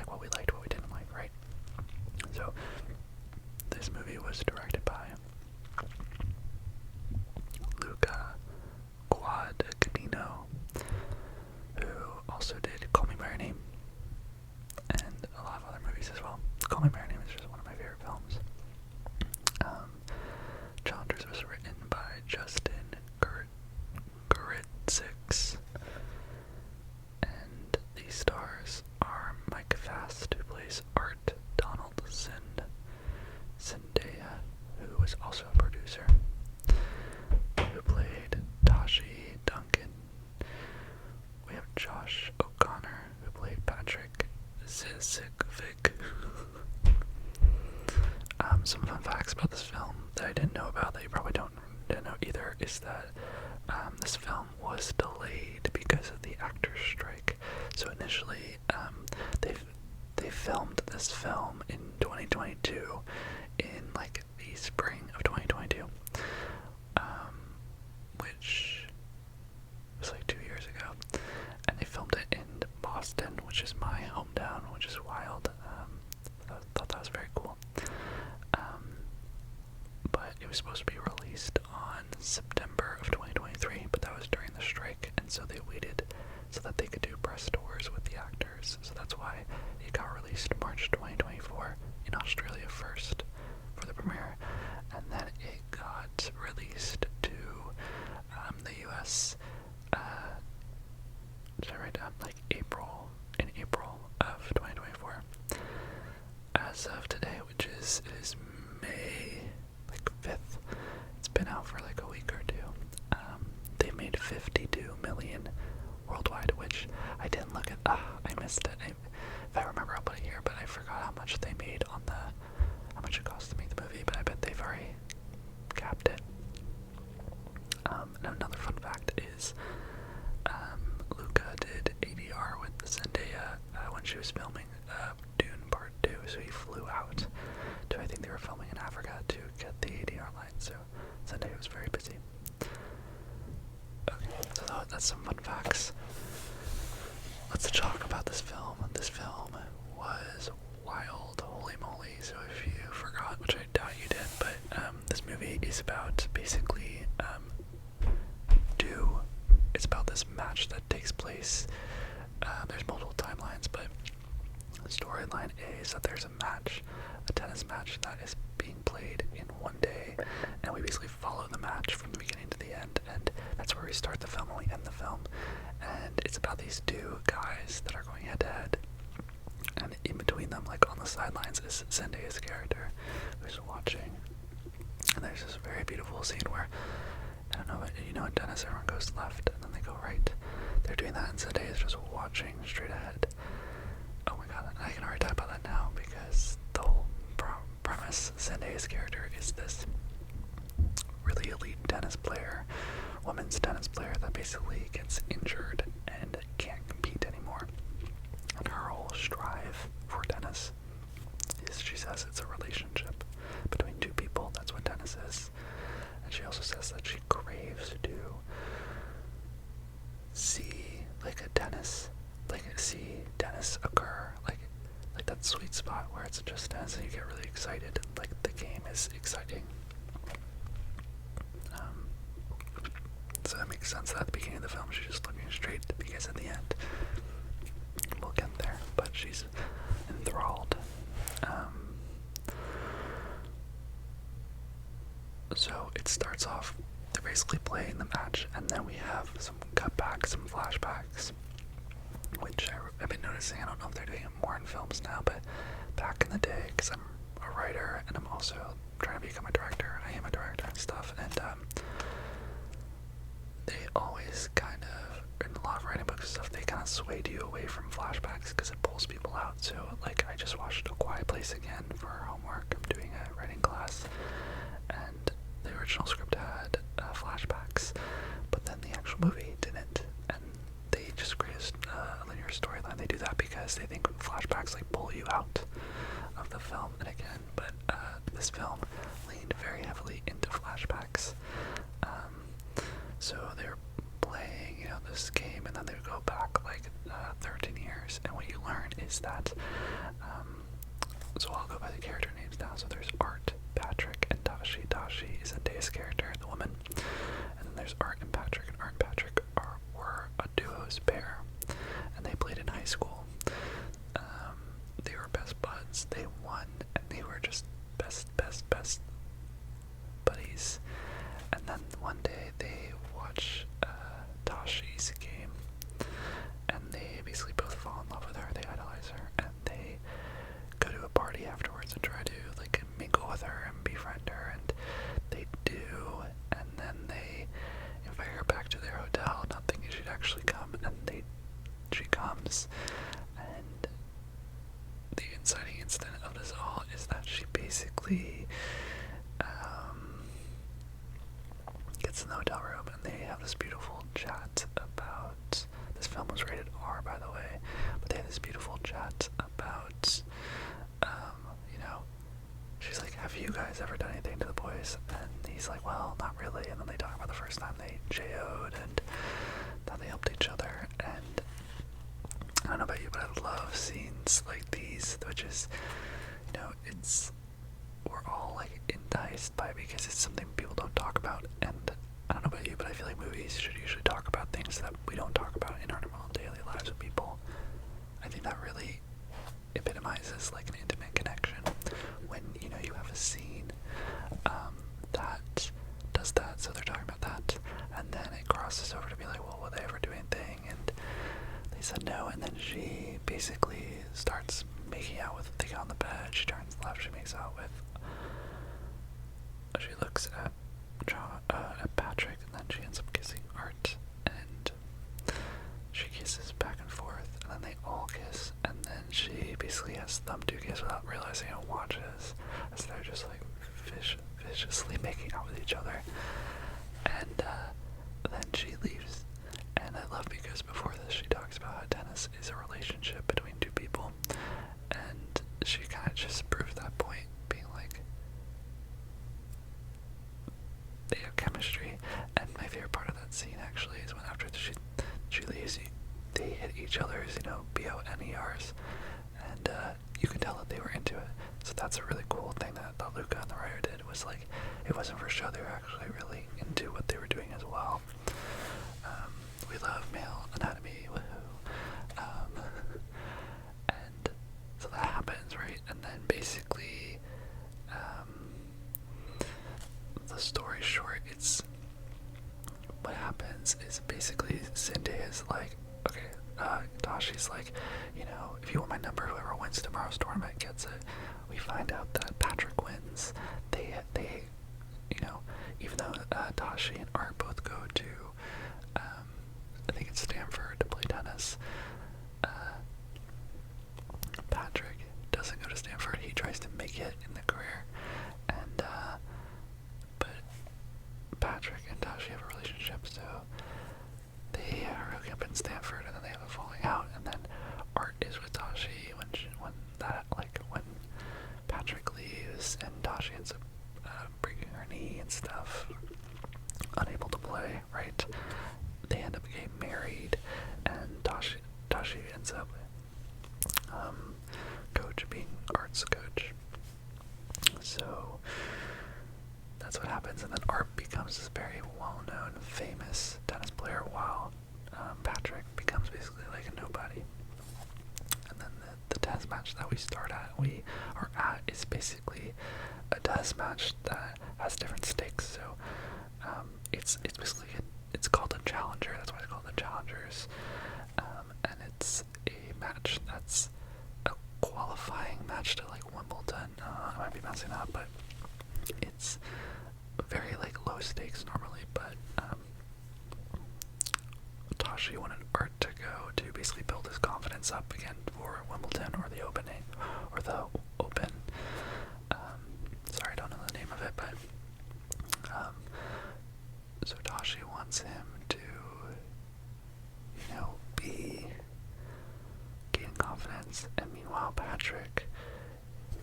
like what we liked, what we didn't like, right? So this movie was directed by Luca Guadagnino, who also did Call Me by Your Name and a lot of other movies as well. Call Me by Your Name is just one of my favorite films. Challengers was written by Justin Guritzix, and the stars are Mike Fast, who plays Art Donaldson, Zendaya, who was also a producer, who played Tashi Duncan. We have Josh O'Connor, who played Patrick Zizikvik. Some fun facts about this film that I didn't know about, that you probably didn't know either, is that this film was delayed because of the actors' strike. So initially, they filmed this film in 2022, in like the spring of 2022, which was like 2 years ago, and they filmed it in Boston, which is my hometown, which is wild. I thought that was very cool. But it was supposed to be released on September of 2023, but that was during the strike, and so they waited so that they could do press tours with the actors. So that's why it got released March 2024 in Australia first for the premiere, and then it got released to the US. Did I write down like April of 2024? As of today, which is May 5th. It's been out for like a week or two. They made 52 million worldwide, which I didn't look at. I missed it. If I remember, I'll put it here, but I forgot how much they made on how much it cost to make the movie, but I bet they've already capped it. And another fun fact is, Luca did ADR with Zendaya when she was filming Dune Part 2, so he flew out to, I think they were filming in Africa, to get the ADR line, so Zendaya was very busy. Okay, so that's some fun facts. Let's talk about this film. This film was wild, holy moly. So if you forgot, which I doubt you did, but this movie is about basically it's about this match that takes place. There's multiple timelines, but the storyline is that there's a tennis match that is being played in one day, and we basically follow the match from the beginning to the end, and that's where we start the film and we end the film. And it's about these two guys that are going head to head, and in between them, like on the sidelines, is Zendaya's character who's watching. And there's this very beautiful scene where, I don't know, you know, in tennis everyone goes left and then they go right. They're doing that, and Zendaya is just watching straight ahead. Oh my god, I can already talk about that now, because the whole premise, Zendaya's character is this really elite tennis player, women's tennis player, that basically gets injured and can't compete anymore. And her whole strive for tennis is, she says, it's a relationship between two people. That's what tennis is. And she also says that she craves to see tennis occur, like that sweet spot where it's just tennis and you get really excited, and like the game is exciting. So that makes sense that at the beginning of the film she's just looking straight, because at the end we'll get there, but she's enthralled. So it starts off, they're basically playing the match, and then we have some cutbacks, some flashbacks, which I've been noticing. I don't know if they're doing it more in films now, but back in the day, because I'm a writer and I'm also trying to become a director, I am a director and stuff, and they always kind of, in a lot of writing books and stuff, they kind of swayed you away from flashbacks because it pulls people out. So like, I just watched A Quiet Place again for homework. I'm doing a writing class, and the original script had flashbacks, but then the actual movie didn't, and they just created a linear storyline. They do that because they think flashbacks like pull you out of the film. And again, but this film leaned very heavily into flashbacks. So they're playing, you know, this game, and then they would go back like 13 years. And what you learn is that, so I'll go by the character names now. So there's Art, Patrick, and Tashi. Tashi is Zendaya's character, the woman. And then there's Art and Patrick, and Art and Patrick were a duo's pair, and they played in high school. They were best buds. They won, and they were just best buddies. And then one day they watch Tashi's game, and they basically both fall in love with her. They idolize her, and they go to a party afterwards and try to like mingle with her and befriend her, and they do. And then they invite her back to their hotel, not thinking she'd actually come, and she comes. And the inciting incident of this all is that she basically gets in the hotel room, and they have this beautiful chat about, this film was rated R, by the way, but they have this beautiful chat about, she's like, have you guys ever done anything to the boys? And he's like, well, not really. And then they talk about the first time they JO'd and that they helped each other. And I don't know about you, but I love scenes like these, which is, we're all like enticed by it because it's something people don't talk about. And I don't know about you, but I feel like movies should usually talk about things that we don't talk about in our normal daily lives with people. I think that really epitomizes like an intimate connection when you have a scene that does that. So they're talking about that, and then it crosses over to be like, well, will they ever do anything? And they said no, and then she basically starts making out with the guy on the bed. She turns left, she makes out with, she looks at Patrick, and then she ends up kissing Art, and she kisses back and forth, and then they all kiss, and then she basically has them do kiss without realizing it, watches as they're just like viciously making out with each other. And then she leaves. And I love, because before this she talks about how tennis is a relationship between two people, and she kind of just proved that point, being like, they have chemistry. And my favorite part of that scene actually is when after she leaves, they hit each other's, BONERs, and you can tell that they were into it. So that's a really cool thing that Luca and the writer did, was like, it wasn't for show, they were actually really into what they were doing as well. We love male anatomy, woohoo. And so that happens, right? And then basically, the story short, what happens is basically Zendaya's like, okay, Tashi's like, if you want my number, whoever wins tomorrow's tournament gets it. We find out that Patrick wins. They even though Tashi and Art both go to, I think it's Stanford to play tennis, Patrick doesn't go to Stanford. He tries to make it in the career, and but Patrick and Tashi have a relationship, so they hook up in Stanford, and then they have a falling out, and then Art is with Tashi when Patrick leaves, and Tashi ends up breaking her knee and stuff, unable to play, right? They end up getting married, and Tashi ends up being Art's coach. So that's what happens, and then Art becomes this very well-known, famous tennis player, while Patrick becomes basically like a nobody. And then the tennis match that we are at is basically a tennis match that has different stakes. So it's basically it's called a challenger. That's why it's called the Challengers. And it's a match that's a qualifying match to like Wimbledon. I might be messing up, but it's very like low stakes normally. But Tashi wanted Art to go to basically build his confidence up again for Wimbledon or the Open. Sorry, I don't know the name of it, but so Tashi wants him to, gain confidence, and meanwhile Patrick,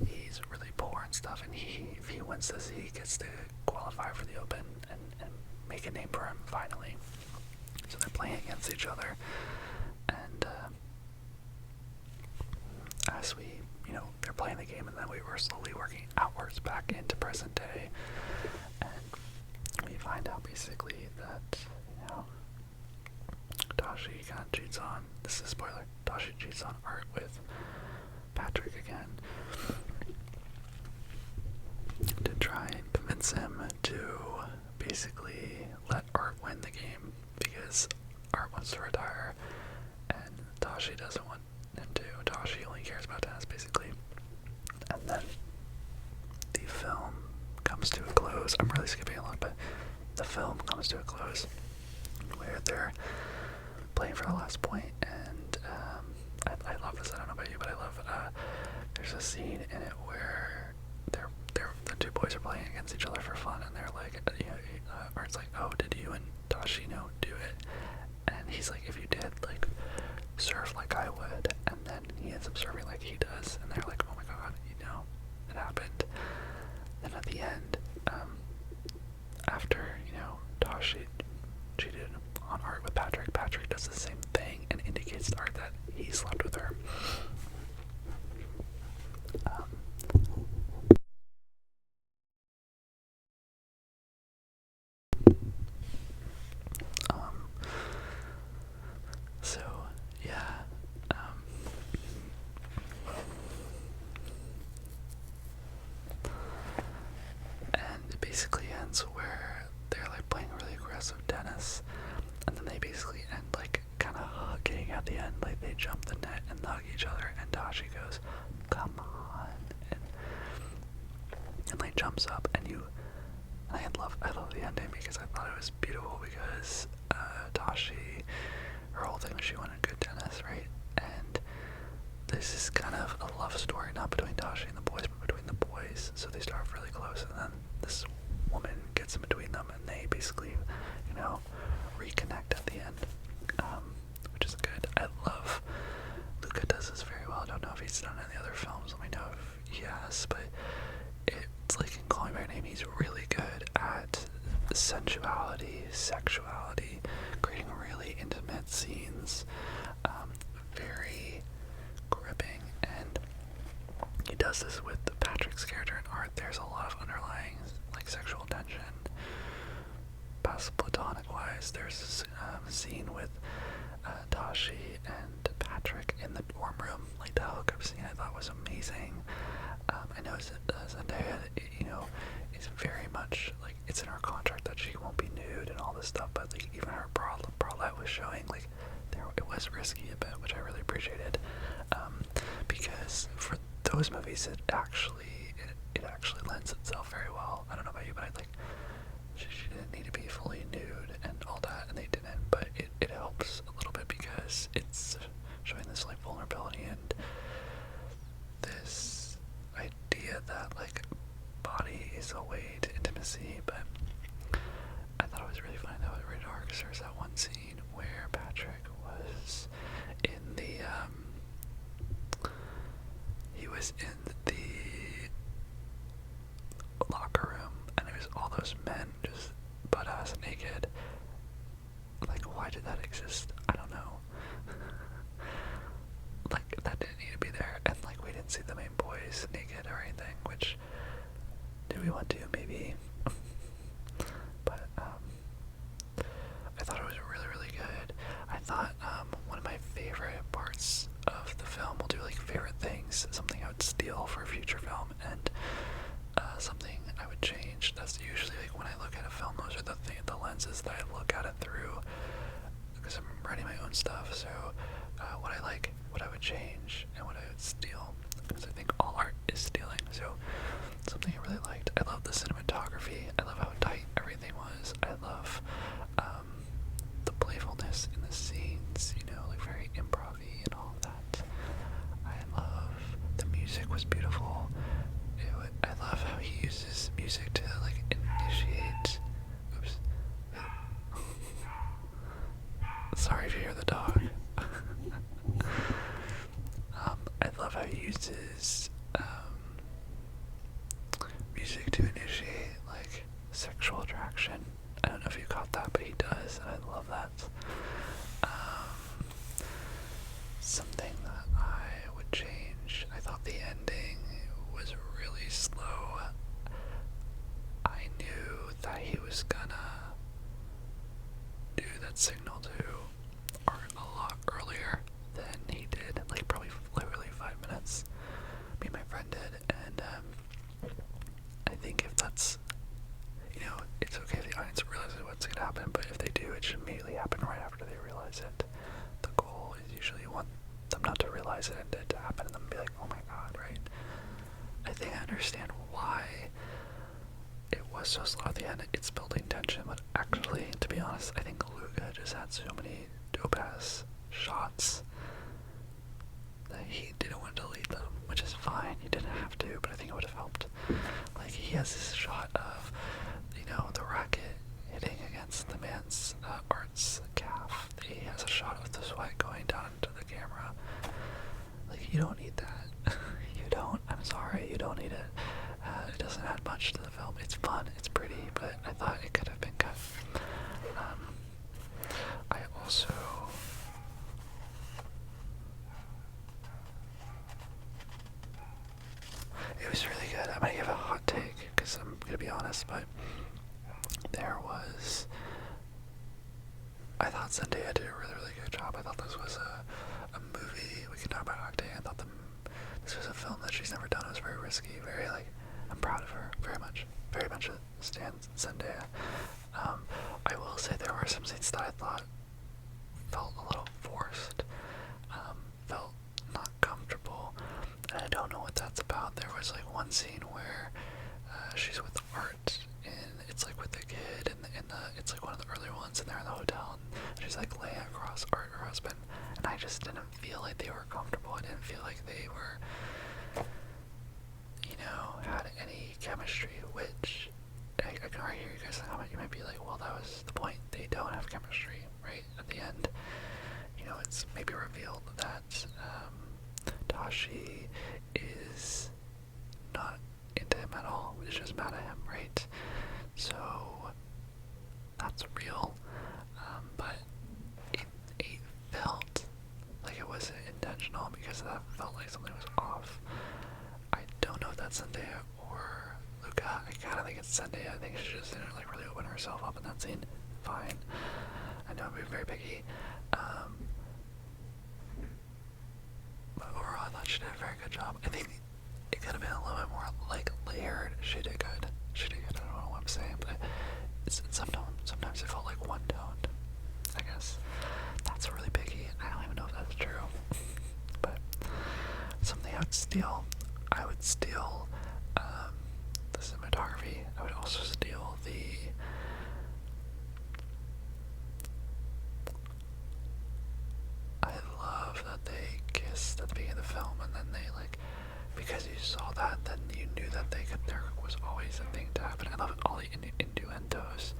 he's really poor and stuff, and if he wins this, he gets to qualify for the Open and make a name for him finally. So they're playing against each other, and as we, they're playing the game, and then we were slowly working outwards back into present day, and we find out basically that, Tashi kind of cheats on, this is a spoiler, Tashi cheats on Art with Patrick again, to try and convince him to basically let Art win the game, because Art wants to retire, and Tashi doesn't want him to. Tashi only cares about tennis, basically. And then the film comes to a close. I'm really skipping along, but the film comes to a close where they're playing for the last point, and I love this. I don't know about you, but I love. There's a scene in it where the two boys are playing against each other for fun, and they're like, Art's like, oh, did you and Tashi, do it? And he's like, if you did, like, serve like I would, and then he ends up serving like he does, and they're like, oh my god, it happened. Then at the end, after, Tashi cheated on Art with Patrick, Patrick does the same thing and indicates to Art that he slept with her. So, yeah, and it basically ends where they're like playing really aggressive tennis, and then they basically end like kind of hugging at the end, like they jump the net and hug each other, and Tashi goes, come on, and like jumps up, and I love the ending because I thought it was beautiful, because Tashi, her whole thing was she wanted good tennis, right? And this is kind of a love story, not between Tashi and the boys, but between the boys. So they start off really close, and then this woman gets in between them, and they basically, reconnect at the end, which is good. I love Luca does this very well. I don't know if he's done any other films. Let me know if he has, but it's like in Calling by Your Name, he's really good at sensuality, sexuality, creating really intimate scenes, very gripping, and he does this with Patrick's character in Art. There's a lot of underlying like sexual tension, past platonic wise. There's this scene with Tashi and Patrick in the dorm room, like the hookup scene I thought was amazing. I know Zendaya, is very much like, it's in her contract that she won't be nude and all this stuff, but like even her bralette was showing, like it was risky a bit, which I really appreciated, because for those movies it actually lends itself very well. I don't know about you, but I like she didn't need to be fully nude and all that, and they didn't, but it helps a little bit because it's showing this like vulnerability and this idea that like body is a way to intimacy. But I thought it was really funny that was rated R, because there's that one scene where Patrick was in the locker room, and it was all those men just butt ass naked. Like, why did that exist? I don't know. Like, that didn't need to be there, and like we didn't see the main boys naked or anything, which, do we want to? Maybe. But I thought it was really, really good. I thought one of my favorite parts of the film, we'll do like favorite things, something I would steal for a future film, and something I would change. That's usually like when I look at a film, those are the lenses that I look at it through, because I'm writing my own stuff. So what I like, what I would change, and what I would steal, because I think all art is stealing. So something I really liked, I love the cinematography, I love how tight everything was, I love the playfulness in the scenes, like very improv-y and all of that. I love the music was beautiful. I love how he uses music to like initiate. Oops. Sorry if you hear the dog. I love how he uses music to initiate like sexual attraction. I don't know if you caught that, but he does, and I love that. got signal to art a lot earlier than he did, like probably literally 5 minutes. Me and my friend did, and I think if that's, it's okay if the audience realizes what's gonna happen, but if they do, it should immediately happen right after they realize it. The goal is usually you want them not to realize it and it to happen and then be like, oh my god, right? I think I understand why it was so slow at the end. It's building tension, but actually, to be honest, I think Luca just had so many dope-ass shots that he didn't want to delete them, which is fine. He didn't have to, but I think it would have helped. Like, he has this shot of, the racket hitting against the man's art's calf. He has a shot of the sweat going down into the camera. Like, you don't need that. You don't. I'm sorry, you don't need it. It doesn't add much to the film. It's fun, it's pretty, but I thought it could have been cut. I also... It was really good. I'm gonna give a hot take, because I'm gonna be honest, but there was... I thought Zendaya did a really, really good job. I thought this was a movie. We can talk about Octane. I thought this was a film that she's never done. It was very risky, very, I'm proud of her, very much stands Zendaya. I will say there were some scenes that I thought felt a little forced, felt not comfortable, and I don't know what that's about. There was one scene where she's with art, and it's with the kid, and it's one of the earlier ones, and they're in the hotel, and she's laying across art, her husband, and I just didn't feel like they were comfortable. I didn't feel like they were, had any chemistry, which I can already hear you guys comment. You might be like, well, that was the point. They don't have chemistry, right? At the end, it's maybe revealed that Tashi is not into him at all. Is just mad at him, right? So that's real. But it felt like it wasn't intentional, because that felt like something was off. I don't know if that's Zendaya or Luca. I kind of think it's Zendaya. I think she just didn't really open herself up in that scene. Fine. I know I'm being very picky. But overall, I thought she did a very good job. I think it could have been a little bit more layered. She did good. I don't know what I'm saying, but sometimes it felt one-toned. I guess that's really picky. I don't even know if that's true. But something I would steal the cinematography. I would also steal I love that they kissed at the beginning of the film, and then they because you saw that, then you knew that there was always a thing to happen. I love all the innuendos,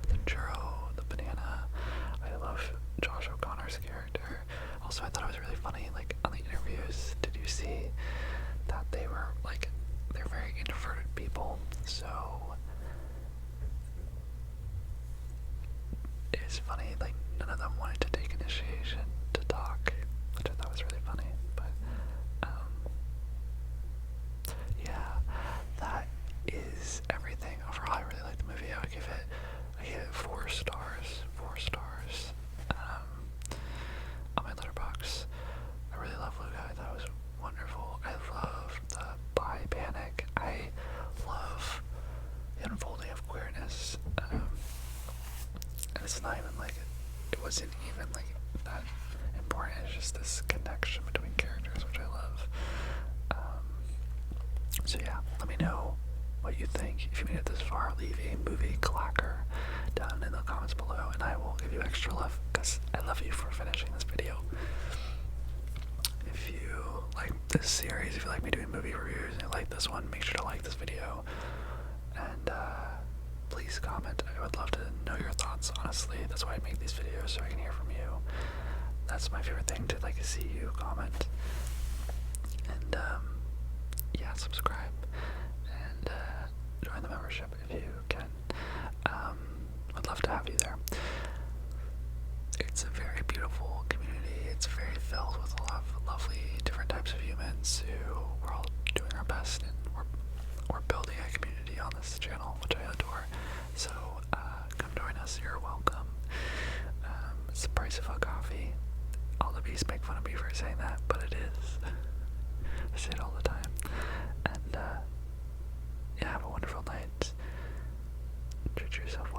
the churro, the banana. I love Josh O'Connor's character. Also, I thought it was really funny, on the interviews, did you see that they were, they're very introverted people, so it's funny, none of them wanted to take initiation to talk, which I thought was really funny, but, yeah, that is everything. Overall, I really liked the movie. I give it 4 stars, on my letterbox. I really love Luca. I thought it was wonderful. I love the bi panic. I love the unfolding of queerness. And it's not even it wasn't even that important. It's just this connection between characters, which I love. So yeah, let me know what you think. If you made it this far, leave a movie clacker down in the comments below, and I will give you extra love, because I love you for finishing this video. If you like this series, if you like me doing movie reviews, and you like this one, make sure to like this video, and please comment. I would love to know your thoughts, honestly. That's why I make these videos, so I can hear from you. That's my favorite thing, to see you comment. And yeah, subscribe and join the membership if you can. I'd love to have you there. It's a very beautiful community. It's very filled with a lot of lovely different types of humans who we're all doing our best, and we're building a community on this channel, which I adore. So come join us. You're welcome. It's the price of a coffee. All the bees make fun of me for saying that, but it is. I say it all the time. And, yeah, have a wonderful night. Treat yourself